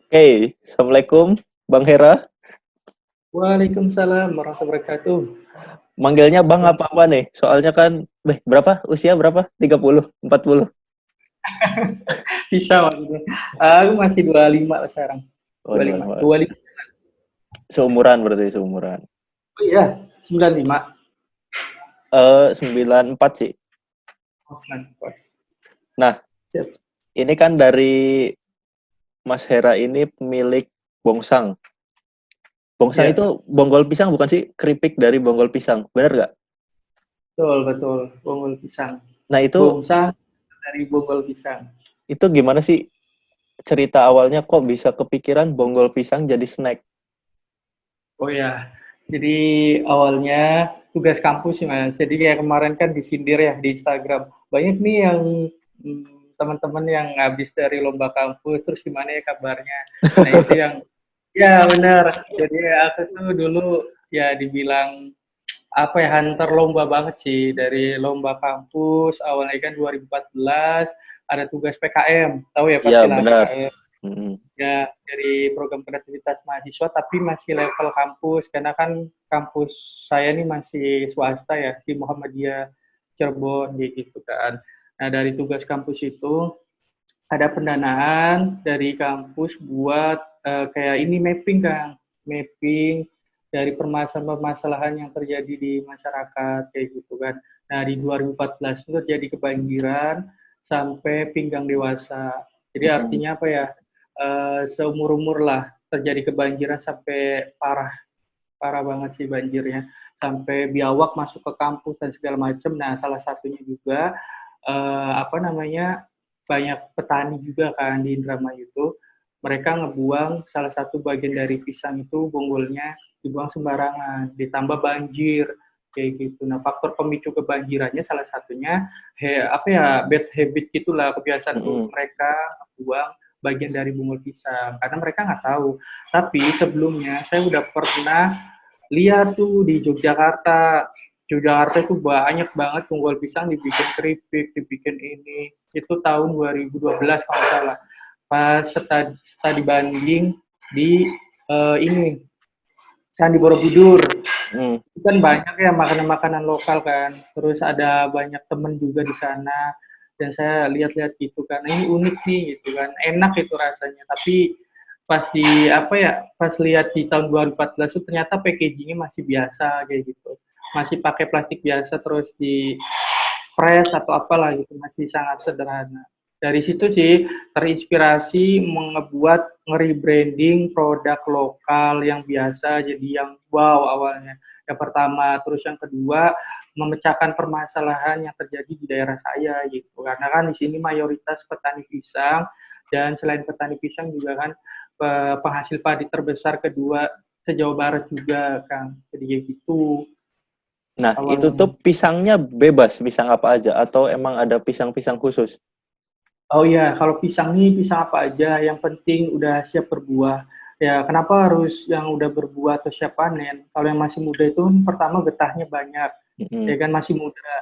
Oke, Assalamualaikum Bang Hera. Waalaikumsalam warahmatullahi wabarakatuh. Manggilnya Bang Bang, apa-apa nih? Soalnya kan, berapa? Usia berapa? 30, 40? sisa maksudnya. Aku masih 25 lah sekarang. Oh, 25. 25. 25. Seumuran berarti, seumuran. Oh iya, 95. 94 sih. Oh, mantap. Nah, Siap. ini kan dari Mas Hera ini pemilik Bongsang. Bongsang Ya, itu bonggol pisang bukan sih? Keripik dari bonggol pisang. Bener nggak? betul, betul. Bonggol pisang. Nah, Bongsang dari bonggol pisang. itu gimana sih cerita awalnya kok bisa kepikiran bonggol pisang jadi snack? Oh ya, jadi awalnya tugas kampus sih Mas. Jadi kayak kemarin kan disindir ya di Instagram. Banyak nih yang teman-teman yang habis dari lomba kampus, terus gimana ya kabarnya. Nah itu yang, ya benar. Jadi aku tuh dulu ya dibilang apa ya, hunter lomba banget sih. Dari lomba kampus, awalnya kan 2014, ada tugas PKM. Tahu ya Iya, pastilah benar. PKM. Mm-mm. Ya dari program kreativitas mahasiswa tapi masih level kampus karena kan kampus saya ini masih swasta ya di Muhammadiyah Cirebon gitu kan. Nah dari tugas kampus itu ada pendanaan dari kampus buat kayak ini mapping kan, mapping dari permasalahan-permasalahan yang terjadi di masyarakat kayak gitu kan. Nah di 2014 itu terjadi kebanjiran sampai pinggang dewasa. Jadi Mm-mm. artinya apa ya, seumur-umur lah terjadi kebanjiran sampai parah, parah banget sih banjirnya. Sampai biawak masuk ke kampus dan segala macam. Nah salah satunya juga apa namanya, banyak petani juga kan di Indramayu itu, mereka ngebuang salah satu bagian dari pisang itu bonggolnya dibuang sembarangan, ditambah banjir kayak gitu. Nah faktor pemicu kebanjirannya salah satunya apa ya, bad habit gitulah, kebiasaan buruk Mm-mm. mereka buang bagian dari bunggol pisang karena mereka nggak tahu. Tapi sebelumnya saya udah pernah lihat tuh di Yogyakarta. Yogyakarta itu banyak banget tunggul pisang dibikin keripik, dibikin ini. Itu tahun 2012 kalau nggak salah. Pas studi banding di ini Candi Borobudur. Mm. Itu kan banyak ya makanan-makanan lokal kan. Terus ada banyak temen juga di sana. Dan saya lihat-lihat gitu kan, ini unik nih gitu kan, enak itu rasanya. Tapi pas di apa ya, pas lihat di tahun 2014 itu ternyata packagingnya masih biasa kayak gitu. Masih pakai plastik biasa terus di press atau apalah gitu, masih sangat sederhana. Dari situ sih terinspirasi ngebuat nge-rebranding produk lokal yang biasa jadi yang wow awalnya. Yang pertama, terus yang kedua memecahkan permasalahan yang terjadi di daerah saya gitu. Karena kan di sini mayoritas petani pisang dan selain petani pisang juga kan penghasil padi terbesar kedua se-Jawa Barat juga kan. Jadi kayak gitu Nah, itu tuh awalnya. pisangnya bebas, pisang apa aja, atau emang ada pisang-pisang khusus? Oh iya, kalau pisang nih pisang apa aja, yang penting udah siap berbuah. Ya, kenapa harus yang udah berbuah atau siap panen? Kalau yang masih muda itu pertama getahnya banyak, ya Mm-mm. kan masih muda.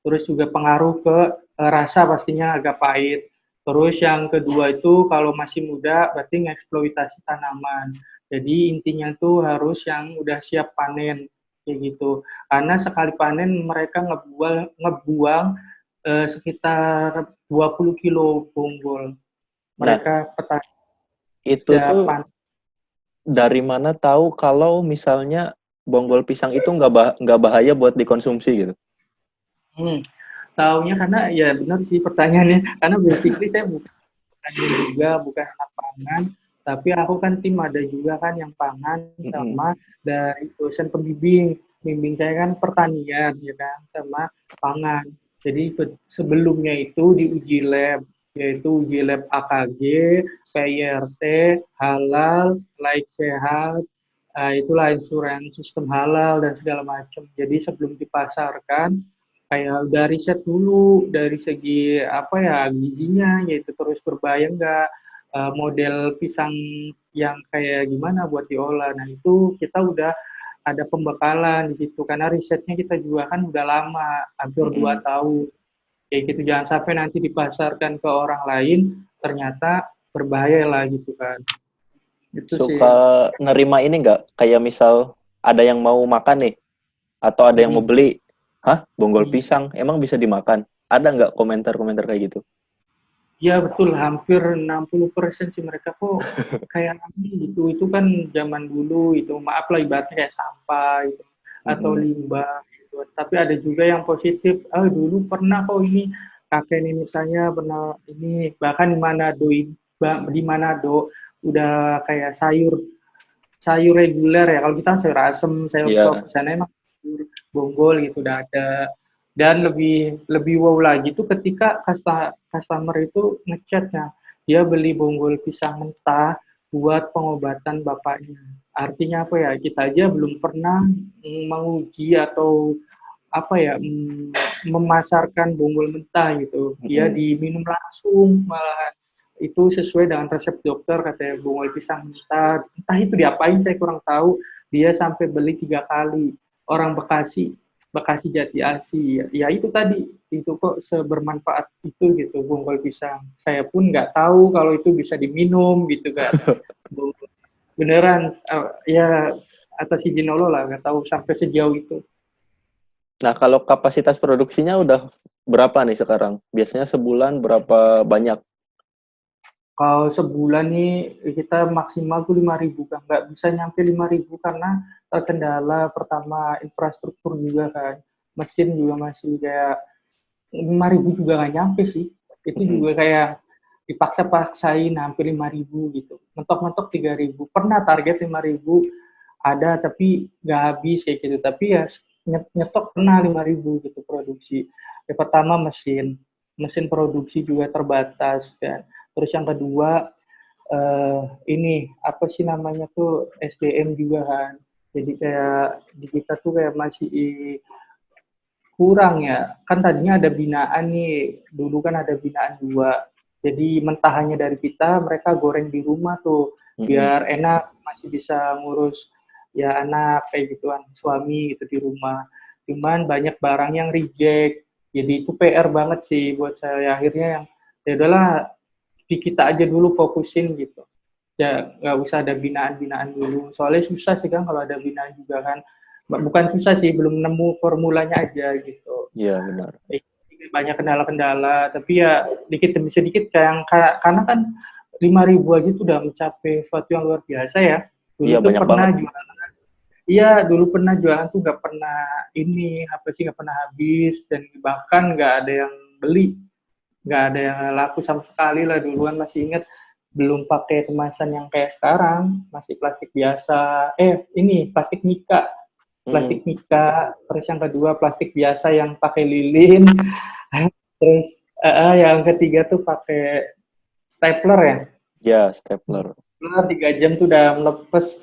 Terus juga pengaruh ke rasa pastinya agak pahit. Terus yang kedua itu kalau masih muda berarti ngeksploitasi tanaman. Jadi intinya tuh harus yang udah siap panen kayak gitu. Karena sekali panen mereka ngebuang sekitar 20 kilo bonggol. Nah, Mereka petani itu setiap tuh panen. dari mana tahu kalau misalnya bonggol pisang itu nggak bahaya buat dikonsumsi gitu? Hmm. Taunya karena ya benar sih pertanyaannya. Karena basically saya bukan petani juga, bukan anak pangan. Tapi aku kan tim ada juga kan yang pangan Mm-mm. sama dari dosen pembimbing. Pembimbing saya kan pertanian ya kan sama pangan. Jadi sebelumnya itu diuji lab, yaitu uji lab AKG, PIRT, halal, laik sehat, itulah insuransi sistem halal dan segala macam. Jadi sebelum dipasarkan kayak udah riset dulu dari segi apa ya gizinya, yaitu terus berbahaya enggak, model pisang yang kayak gimana buat diolah. Nah itu kita udah ada pembekalan di situ karena risetnya kita juga kan udah lama, hampir 2 Mm-mm. tahun. Kayak gitu jangan sampai nanti dipasarkan ke orang lain ternyata berbahaya lah gitu kan. Itu sih suka yang nerima ini nggak? Kayak misal ada yang mau makan nih, atau ada yang mau mm, beli, hah, bonggol mm. pisang, emang bisa dimakan? Ada nggak komentar-komentar kayak gitu? Ya betul, hampir 60% sih mereka kok kayak ini gitu. Itu kan zaman dulu itu, maaf lah ibaratnya kayak sampah gitu atau Mm-mm. limbah gitu. Tapi ada juga yang positif. Ah dulu pernah kok ini kakek nenek saya pernah ini bahkan di Manado udah kayak sayur sayur reguler ya. Kalau kita sayur asem, sayur sop, Iya. sana emang sayur bonggol gitu udah ada. Dan lebih lebih wow lagi tuh ketika customer itu ngechatnya, dia beli bonggol pisang mentah buat pengobatan bapaknya. Artinya apa ya? Kita aja belum pernah menguji atau apa ya memasarkan bonggol mentah gitu. Dia Mm-mm. diminum langsung malah itu sesuai dengan resep dokter katanya bonggol pisang mentah. Entah itu diapain saya kurang tahu. Dia sampai beli 3 kali. Orang Bekasi, Bekasi Jati Asi. Ya itu tadi itu kok sebermanfaat itu gitu bonggol pisang. Saya pun nggak tahu kalau itu bisa diminum gitu kan. Beneran ya atas izin Allah lah nggak tahu sampai sejauh itu. Nah, kalau kapasitas produksinya udah berapa nih sekarang? Biasanya sebulan berapa banyak? Kalau sebulan nih kita maksimal tuh 5.000 kan, nggak bisa nyampe 5.000 karena terkendala pertama infrastruktur juga kan, mesin juga masih kayak 5.000 juga nggak nyampe sih, itu Mm-mm. juga kayak dipaksa-paksain hampir 5.000 gitu, mentok-mentok 3.000, pernah target 5.000 ada tapi nggak habis kayak gitu, tapi ya nyetok pernah 5.000 gitu produksi. Yang pertama mesin produksi juga terbatas kan. Terus yang kedua ini apa sih namanya tuh SDM juga kan. Jadi kayak di kita tuh kayak masih kurang ya. Kan tadinya ada binaan nih. Dulu kan ada binaan 2. Jadi mentahannya dari kita, mereka goreng di rumah tuh Mm-mm. biar enak masih bisa ngurus ya anak kayak gituan, suami gitu di rumah. Cuman banyak barang yang reject. Jadi itu PR banget sih buat saya. Akhirnya yang ya udahlah di kita aja dulu fokusin gitu. Ya nggak usah ada binaan-binaan dulu. Soalnya susah sih kan kalau ada binaan juga kan. Bukan susah sih, belum nemu formulanya aja gitu. Iya, benar. Banyak kendala-kendala, tapi ya dikit demi sedikit kayak karena kan 5.000 aja tuh udah mencapai sesuatu yang luar biasa ya. Dulu Iya, tuh banyak banget. pernah jualan, iya dulu pernah jualan tuh nggak pernah ini apa sih nggak pernah habis dan bahkan nggak ada yang beli, nggak ada yang laku sama sekali lah. Duluan masih inget belum pakai kemasan yang kayak sekarang, masih plastik biasa. Ini Mm-mm. plastik mika. Terus yang kedua plastik biasa yang pakai lilin. Terus yang ketiga tuh pakai stapler ya. Ya, stapler. Stapler 3 jam tuh udah melepes.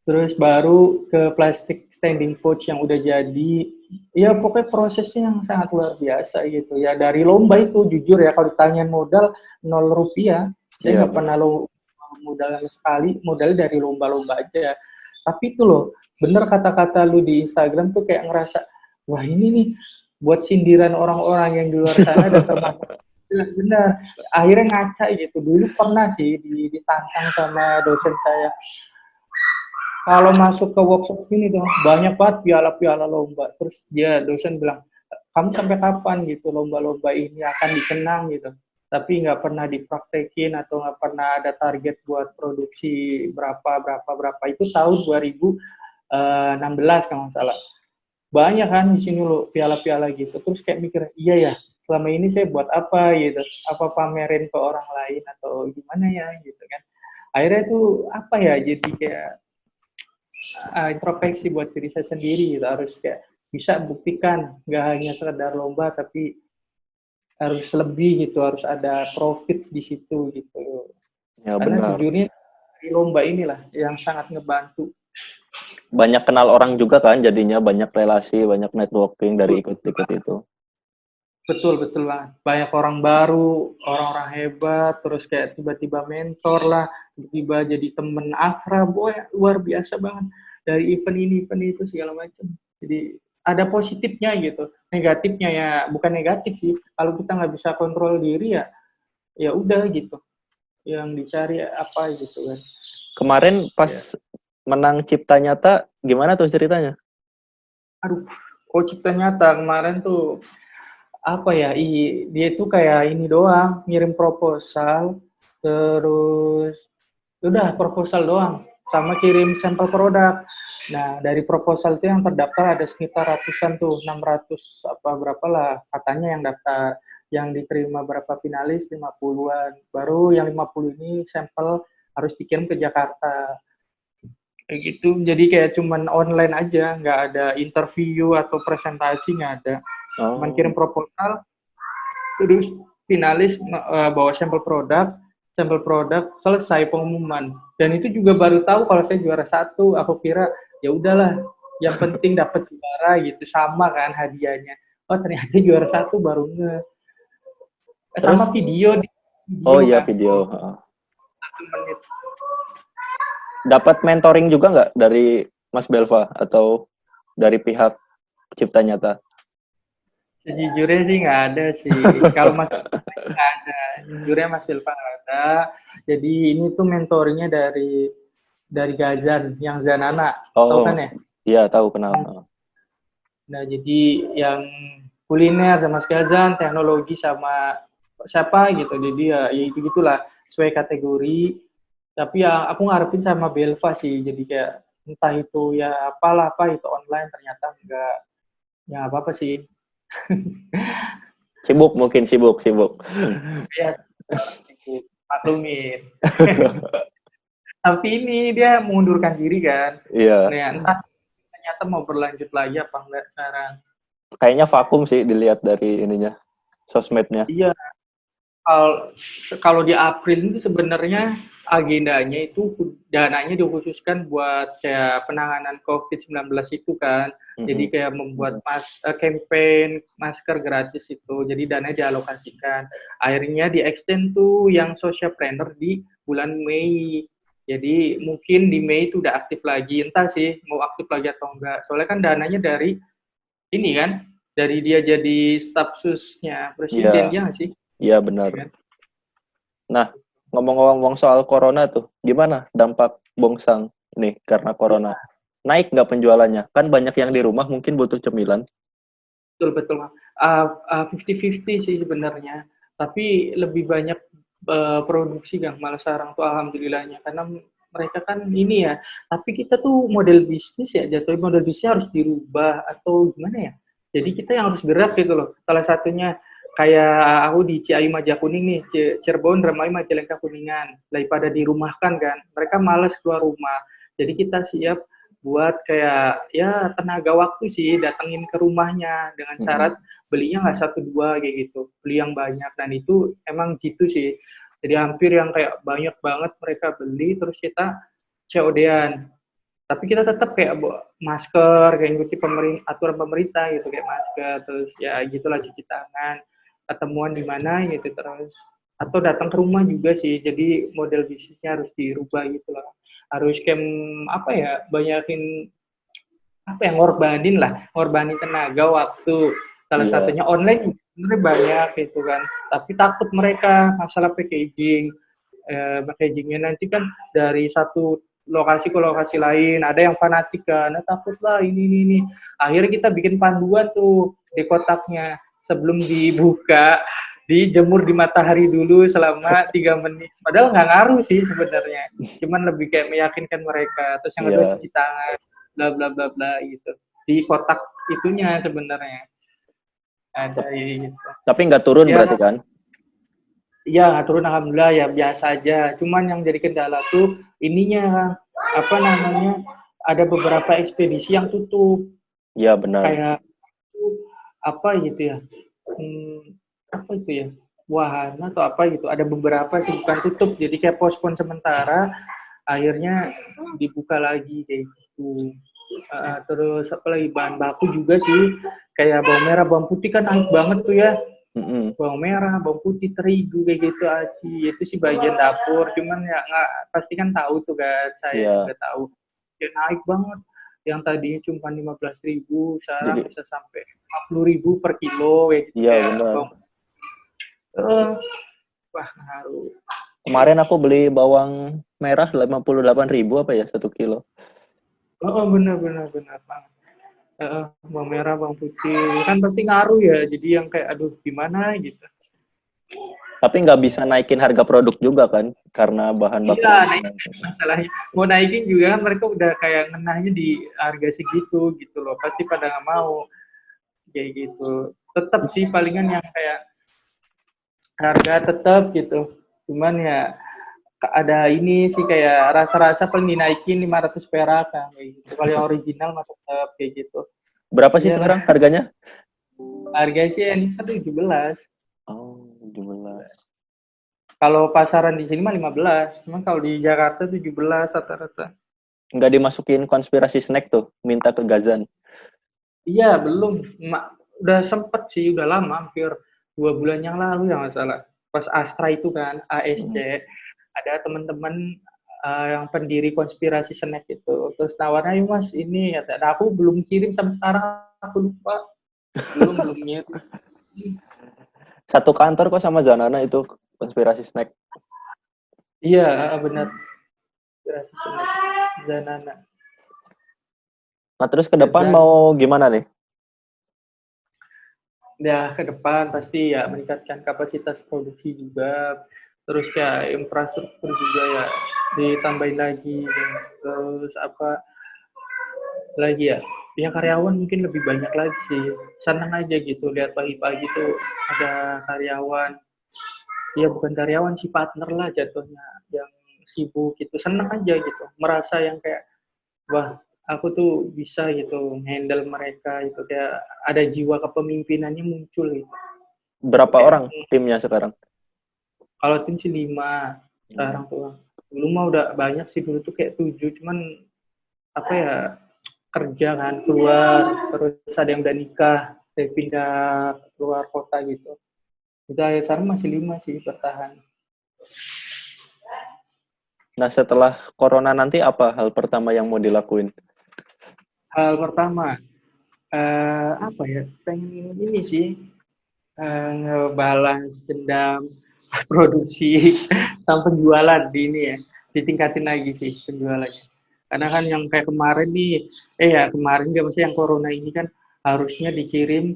Terus baru ke plastik standing pouch yang udah jadi. Ya pokoknya prosesnya yang sangat luar biasa gitu. Ya dari lomba itu jujur ya kalau ditanyain modal 0 rupiah. Saya Iya, nggak pernah modal sama sekali. Modalnya dari lomba-lomba aja. Tapi itu loh, bener kata-kata lu di Instagram tuh kayak ngerasa, wah ini nih buat sindiran orang-orang yang di luar sana dan termasuk benar. Akhirnya ngaca gitu. Dulu pernah sih ditantang sama dosen saya. Kalau masuk ke workshop ini dong, banyak banget piala-piala lomba. Terus dia dosen bilang, kamu sampai kapan gitu lomba-lomba ini akan dikenang gitu. Tapi nggak pernah dipraktekin atau nggak pernah ada target buat produksi berapa. Itu tahun 2016 kalau nggak salah. Banyak kan di sini lo piala-piala gitu. Terus kayak mikir, iya ya, selama ini saya buat apa gitu. Apa pamerin ke orang lain atau gimana ya gitu kan. Akhirnya itu apa ya, jadi kayak introspeksi buat diri saya sendiri gitu. Harus kayak bisa buktikan nggak hanya sekedar lomba tapi harus lebih gitu, harus ada profit di situ gitu. ya Karena benar. sejujurnya di lomba inilah yang sangat ngebantu. Banyak kenal orang juga kan, jadinya banyak relasi, banyak networking dari Betul, ikut-ikut itu. betul, betul banget. Banyak orang baru, orang-orang hebat, terus kayak tiba-tiba mentor lah, tiba-tiba jadi temen akrab, boy, luar biasa banget. Dari event itu segala macam. Jadi ada positifnya gitu, negatifnya ya bukan negatif sih. Kalau kita nggak bisa kontrol diri ya, ya udah gitu. Yang dicari apa gitu kan. Kemarin pas Ya. menang Cipta Nyata, gimana tuh ceritanya? Aduh, kok Cipta Nyata kemarin tuh apa ya? Dia tuh kayak ini doang, ngirim proposal, terus udah proposal doang, sama kirim sampel produk. Nah, dari proposal itu yang terdaftar ada sekitar ratusan tuh, 600 apa berapa lah katanya yang daftar. Yang diterima berapa finalis, 50-an. Baru yang 50 ini sampel harus dikirim ke Jakarta. Kayak gitu, jadi kayak cuman online aja, nggak ada interview atau presentasi, nggak ada. Cuman Oh, kirim proposal, terus finalis bawa sampel produk selesai pengumuman. Dan itu juga baru tahu kalau saya juara satu. Aku kira ya udahlah, yang penting dapat juara gitu, sama kan hadiahnya. Oh ternyata juara satu baru terus? sama video Oh video iya kan video. di Heeh. 1 menit. Dapat mentoring juga nggak dari Mas Belva atau dari pihak Cipta Nyata? Sejujurnya sih nggak ada sih. Kalau Mas nggak ada, jujurnya Mas Silva nggak ada. Jadi ini tuh mentornya dari Gazan, yang Zanana, tahu Oh, kan ya? iya tahu kenal. Heeh. Nah jadi yang kuliner sama Mas Gazan, teknologi sama siapa gitu. Jadi ya itu gitulah sesuai kategori. Tapi ya aku ngarepin sama Belva sih. Jadi kayak entah itu ya apalah apa itu online ternyata enggak ya apa apa sih. Sibuk mungkin sibuk. Ya maklumin. Tapi ini dia mengundurkan diri kan. Iya, Nah, entah ternyata mau berlanjut lagi apa enggak sekarang. kayaknya vakum sih dilihat dari ininya, sosmednya. Iya, kalau kalau di April itu sebenarnya agendanya itu dananya dikhususkan buat kayak penanganan COVID-19 itu kan. Jadi Mm-mm. kayak membuat campaign masker gratis itu. Jadi dananya dialokasikan. Akhirnya di-extend tuh yang socialpreneur di bulan Mei. Jadi mungkin di Mei itu udah aktif lagi. Entah sih mau aktif lagi atau enggak. Soalnya kan dananya dari ini kan, dari dia jadi staf susnya Iya, presiden, ya nggak sih? iya benar. Ya kan? Nah, ngomong-ngomong soal corona tuh, gimana dampak Bongsang nih karena corona? Naik nggak penjualannya? Kan banyak yang di rumah mungkin butuh cemilan. Betul betul. 50-50 sih sebenarnya. Tapi lebih banyak produksi kan malah sekarang tuh alhamdulillahnya karena mereka kan ini ya. Tapi kita tuh model bisnis ya jatuhnya model bisnis harus dirubah atau gimana ya. Jadi kita yang harus gerak gitu loh. Salah satunya kayak aku di Ciayu Majakuning nih, Cirebon, Dramayu, Majalengka, Kuningan. Daripada dirumahkan kan, mereka malas keluar rumah. Jadi kita siap buat kayak ya tenaga waktu sih datengin ke rumahnya dengan Mm-mm. syarat belinya nggak satu dua kayak gitu, beli yang banyak dan itu emang gitu sih. Jadi hampir yang kayak banyak banget mereka beli terus kita COD-an. Tapi kita tetap kayak masker, kayak ngikuti aturan pemerintah gitu kayak masker, terus ya gitulah cuci tangan, ketemuan di mana gitu terus atau datang ke rumah juga sih. Jadi model bisnisnya harus dirubah gitu lah. Harus kayak apa ya, banyakin apa yang ngorbanin tenaga waktu. Salah Iya, satunya online sebenarnya banyak gitu kan. Tapi takut mereka masalah packaging. Packagingnya nanti kan dari satu lokasi ke lokasi lain, ada yang fanatik kan, nah, takutlah ini. Akhirnya kita bikin panduan tuh di kotaknya sebelum dibuka, dijemur di matahari dulu selama 3 menit. Padahal nggak ngaruh sih sebenarnya, cuman lebih kayak meyakinkan mereka. Terus yang kedua iya. cuci tangan, bla bla bla bla gitu. Di kotak itunya sebenarnya ada Tep- gitu. Tapi nggak turun Ya, berarti kan? iya, nggak turun alhamdulillah ya biasa aja. Cuman yang jadi kendala tuh ininya apa namanya ada beberapa ekspedisi yang tutup Iya benar. kayak apa gitu ya. Apa itu ya? Wahana atau apa gitu. Ada beberapa sih bukan tutup. Jadi kayak pospon sementara akhirnya dibuka lagi kayak gitu. Terus apa lagi bahan baku juga sih kayak bawang merah, bawang putih kan naik banget tuh ya Mm-mm. bawang merah, bawang putih, terigu kayak gitu aci. Itu sih bagian dapur. Cuman ya nggak pasti kan tahu tuh kan. Saya Iya. juga tahu. Ya naik banget. Yang tadinya cuma 15.000, sekarang Jadi bisa sampai 50.000 per kilo kayak gitu iya kayak benar. bawang. Uh, wah ngaruh. Kemarin aku beli bawang merah 58.000 apa ya 1 kilo. Oh, benar benar benar Bang. Bawang merah, bawang putih kan pasti ngaruh ya. Jadi yang kayak aduh gimana gitu. Tapi nggak bisa naikin harga produk juga kan, karena bahan Iya, bakunya nah itu naik. masalahnya. Mau naikin juga kan mereka udah kayak ngenahnya di harga segitu gitu loh. Pasti pada nggak mau kayak gitu. Tetap sih palingan yang kayak harga tetap gitu. Cuman ya ada ini sih kayak rasa-rasa paling dinaikin 500 perak kan kayak gitu. Kalau yang original mah tetap kayak gitu. Berapa sih Iyalah, sekarang harganya? harga sih yang ini 17. Oh, 17. Kalau pasaran di sini mah 15. Cuman kalau di Jakarta 17 rata-rata. Nggak dimasukin konspirasi snack tuh, minta ke Gazan. Iya, belum. Udah sempet sih, udah lama, hampir 2 bulan yang lalu ya nggak salah. Pas Astra itu kan, ASC, Hmm. ada teman-teman yang pendiri konspirasi snack itu. Terus tawarnya, ayo mas, ini. Dan aku belum kirim sampai sekarang, aku lupa. Belum ngirim. Satu kantor kok sama Zanana itu konspirasi snack. Iya, benar. Konspirasi snack. Zanana. Nah, terus ke depan Zan. mau gimana nih? Ya, ke depan pasti ya meningkatkan kapasitas produksi juga, terus ya infrastruktur juga ya ditambahin lagi, terus apa lagi ya, ya karyawan mungkin lebih banyak lagi sih, senang aja gitu lihat pagi-pagi tuh ada karyawan, ya bukan karyawan sih partner lah jatuhnya, yang sibuk gitu, senang aja gitu, merasa yang kayak wah aku tuh bisa gitu handle mereka itu kayak ada jiwa kepemimpinannya muncul gitu. Itu Berapa kayak orang timnya sekarang? kalau tim sih 5 sekarang tuh. Dulu mah udah banyak sih dulu tuh kayak 7 cuman apa ya kerja kan keluar terus ada yang udah nikah saya pindah keluar kota gitu. Udah sekarang masih 5 sih bertahan. Nah, setelah corona nanti apa hal pertama yang mau dilakuin? Hal pertama apa ya pengen ini sih ngebalas dendam produksi sama penjualan di ini ya ditingkatin lagi sih penjualannya karena kan yang kayak kemarin nih ya kemarin nggak maksudnya yang corona ini kan harusnya dikirim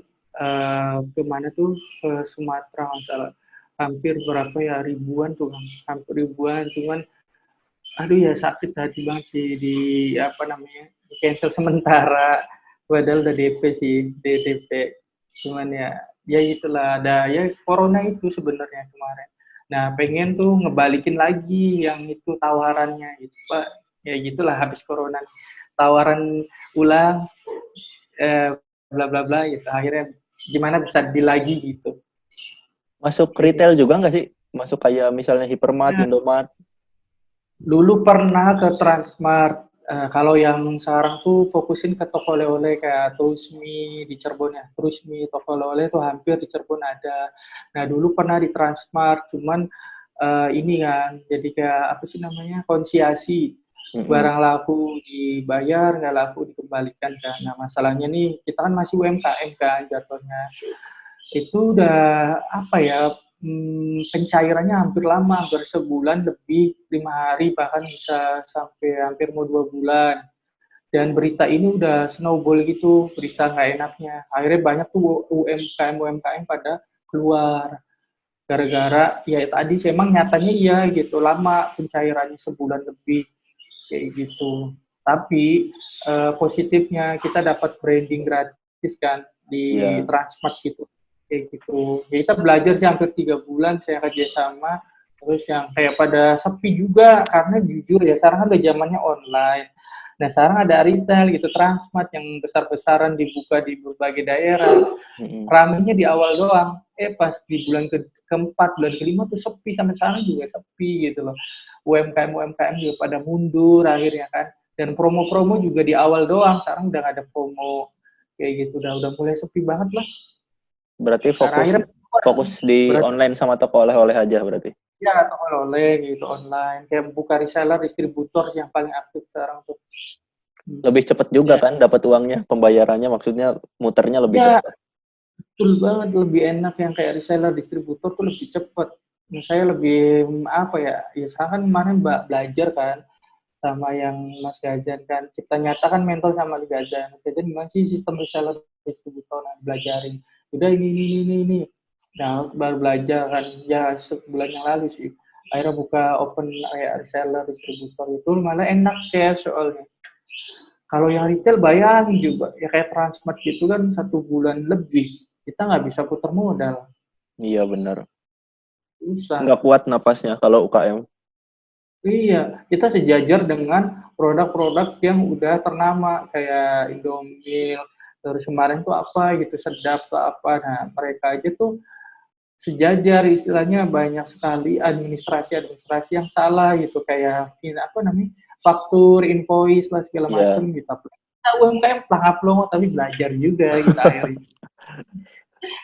ke mana tuh ke Sumatera masalah hampir berapa ya ribuan tuh hampir ribuan cuman aduh ya sakit hati banget sih di apa namanya di cancel sementara padahal udah DP sih DDP cuman ya itulah ada ya corona itu sebenarnya kemarin nah pengen tuh ngebalikin lagi yang itu tawarannya gitu pak ya gitulah habis corona tawaran ulang eh, bla bla bla gitu akhirnya gimana bisa di lagi gitu Masuk kayak retail gitu. juga nggak sih? Masuk kayak misalnya Hypermart, Ya, Indomart. dulu pernah ke Transmart. Kalau yang sekarang tuh fokusin ke toko oleh-oleh kayak Trusmi di Cirebon ya. Trusmi toko oleh-oleh tuh hampir di Cirebon ada. Nah dulu pernah di Transmart, cuman ini kan jadi kayak apa sih namanya konsiasi Mm-mm. barang laku dibayar nggak laku dikembalikan kan. Nah masalahnya nih kita kan masih UMKM kan jatuhnya itu udah apa ya pencairannya hampir lama, hampir sebulan lebih 5 hari bahkan bisa sampai hampir mau 2 bulan. Dan berita ini udah snowball gitu, berita nggak enaknya. Akhirnya banyak tuh UMKM pada keluar gara-gara ya tadi sih emang nyatanya iya gitu lama pencairannya sebulan lebih kayak gitu. Tapi positifnya kita dapat branding gratis kan di Ya, Transmart gitu. Kayak gitu. Ya, kita belajar sih hampir 3 bulan saya kerjasama. Terus yang kayak pada sepi juga karena jujur ya sekarang kan udah zamannya online. Nah sekarang ada retail gitu Transmart yang besar-besaran dibuka di berbagai daerah. mm-mm. Ramenya di awal doang. Pas di bulan keempat, bulan kelima tuh sepi sampai sekarang juga sepi gitu loh. UMKM juga pada mundur akhirnya kan. Dan promo-promo juga di awal doang. Sekarang udah gak ada promo kayak gitu. Udah mulai sepi banget lah. Berarti Karena fokus akhirnya fokus di berarti online sama toko oleh-oleh aja berarti. ya toko oleh gitu online. Kayak buka reseller, distributor yang paling aktif sekarang tuh. Lebih cepat juga Ya, kan dapat uangnya, pembayarannya maksudnya muternya lebih ya cepat. betul banget lebih enak yang kayak reseller, distributor tuh lebih cepat. Saya lebih apa ya? Ya saya kan kemarin belajar kan sama yang Mas Gazan kan. Cipta Nyata kan mentor sama Mas Gazan. Jadi gimana sih sistem reseller distributor, nah, belajarin. Udah ini. Nah, baru belajar kan ya sebulan yang lalu sih. Akhirnya buka open kayak reseller distributor itu malah enak ya soalnya. Kalau yang retail bayangin juga ya kayak Transmart gitu kan 1 bulan lebih kita nggak bisa putar modal, Iya benar. susah. Nggak kuat napasnya kalau UKM. Iya, kita sejajar dengan produk-produk yang udah ternama kayak Indomie, terus kemarin tuh apa gitu, Sedap tuh apa. Nah, mereka aja tuh sejajar istilahnya banyak sekali administrasi-administrasi yang salah gitu kayak ini apa namanya? Faktur, invoice lah segala Iya. macam gitu. Kita UMKM pelangap-pelongo tapi belajar juga gitu akhirnya.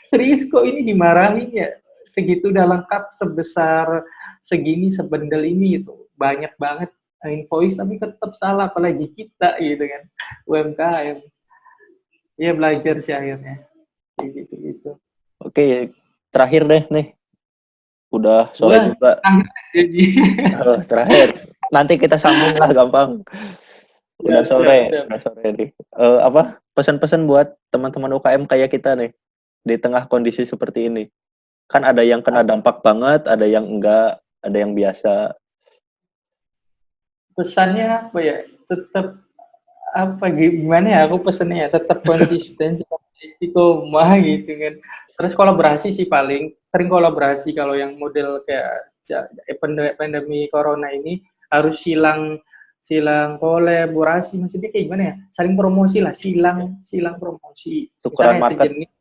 Serius kok ini dimarahin ya? Segitu udah lengkap sebesar segini sebendel ini gitu. Banyak banget invoice tapi tetap salah apalagi kita gitu kan. UMKM. Ya belajar sih akhirnya. Kayak gitu-gitu. Oke, terakhir deh nih. Udah sore Wah, juga. akhirnya jadi. Terakhir. Nanti kita sambung lah gampang. Ya, siap. Udah sore nih. Apa pesan-pesan buat teman-teman UKM kayak kita nih di tengah kondisi seperti ini. Kan ada yang kena dampak banget, ada yang enggak, ada yang biasa. Pesannya apa ya? Tetap apa gimana ya aku pesennya ya tetap konsisten tetap istiqomah gitu kan, terus kolaborasi sih paling sering kolaborasi kalau yang model kayak pandemi corona ini harus silang silang kolaborasi, maksudnya kayak gimana ya, saling promosi lah, silang silang promosi Tukeran misalnya market. sejenis.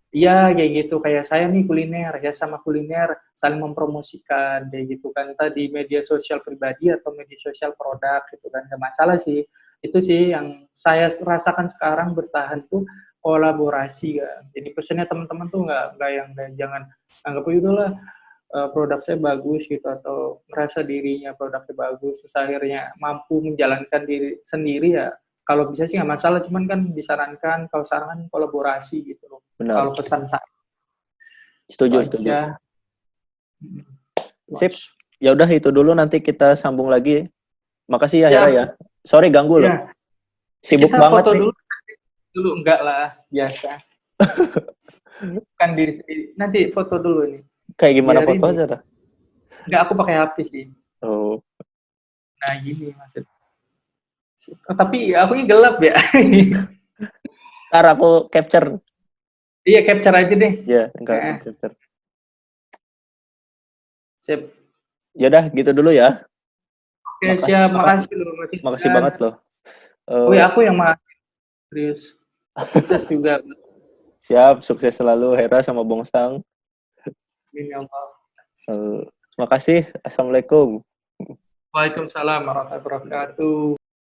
Iya, kayak gitu. Kayak saya nih kuliner, ya sama kuliner saling mempromosikan, kayak gitu kan. Entah di media sosial pribadi atau media sosial produk, gitu kan. Nggak masalah sih. Itu sih yang saya rasakan sekarang bertahan tuh kolaborasi kan. Jadi pesannya teman-teman tuh nggak yang jangan anggap itu lah produk saya bagus gitu atau merasa dirinya produknya bagus terus akhirnya mampu menjalankan diri sendiri ya kalau bisa sih nggak masalah, cuman kan disarankan kalau sarankan kolaborasi gitu loh Benar. kalau pesan saya itu Setuju. aja. Sip. Ya udah itu dulu, nanti kita sambung lagi. Makasih ya Hera Ya, ya. Sorry ganggu loh. ya. Sibuk Kita banget foto nih. dulu enggak lah biasa kan diri sendiri nanti foto dulu nih Kayak gimana biar ini fotonya dah? enggak aku pakai HP sih, Oh, nah gini maksud. Oh, tapi aku ini gelap ya. ntar aku capture. Iya capture aja deh. Ya, enggak aku Nah, capture. sip. Ya udah gitu dulu ya. Oke, Makasih, siap. Makasih loh, Mas makasih Iqbal. banget loh. Oh Eh, ya, aku yang makasih. Serius. Sukses juga. siap, sukses selalu Hera sama Bongsang. Amin ya Allah. Makasih. Assalamualaikum. Waalaikumsalam warahmatullahi wabarakatuh.